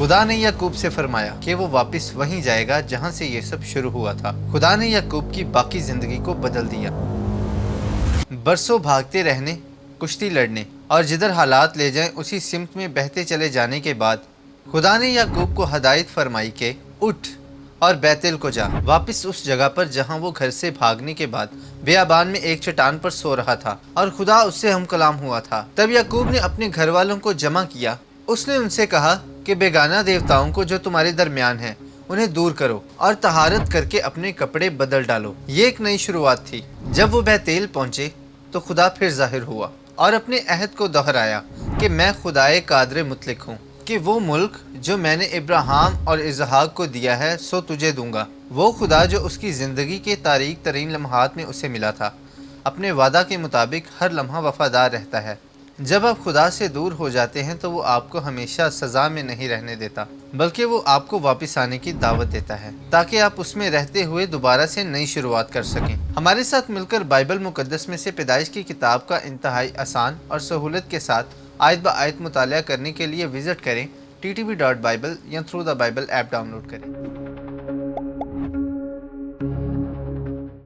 खुदा ने याकूब से फरमाया कि वो वापस वहीं जाएगा जहाँ से ये सब शुरू हुआ था। खुदा ने याकूब की बाकी जिंदगी को बदल दिया। बरसों भागते रहने, कुश्ती लड़ने और जिधर हालात ले जाएं उसी सिमत में बहते चले जाने के बाद खुदा ने याकूब को हदायत फरमाई कि उठ और बैतल को जा, वापस उस जगह पर जहां वो घर से भागने के बाद बियाबान में एक चट्टान पर सो रहा था और खुदा उससे हम कलाम हुआ था। तब याकूब ने अपने घर वालों को जमा किया। उसने उनसे कहा कि बेगाना देवताओं को जो तुम्हारे दरमियान हैं उन्हें दूर करो और तहारत करके अपने कपड़े बदल डालो। ये एक नई शुरुआत थी। जब वो बैतल पहुंचे तो खुदा फिर जाहिर हुआ और अपने अहद को दोहराया कि मैं खुदाए कादर मुतलक हूँ कि वो मुल्क जो मैंने इब्राहिम और इसहाक को दिया है सो तुझे दूंगा। वो खुदा जो उसकी ज़िंदगी के तारीक तरीन लम्हात में उसे मिला था, अपने वादा के मुताबिक हर लम्हा वफादार रहता है। जब आप खुदा से दूर हो जाते हैं तो वो आपको हमेशा सज़ा में नहीं रहने देता, बल्कि वो आपको वापस आने की दावत देता है ताकि आप उसमें रहते हुए दोबारा से नई शुरुआत कर सकें। हमारे साथ मिलकर बाइबल मुकद्दस में से पैदाइश की किताब का इंतहाई आसान और सहूलत के साथ आयत ब आयत मुताला करने के लिए विज़िट करें ttb.bible या through the Bible app download करें।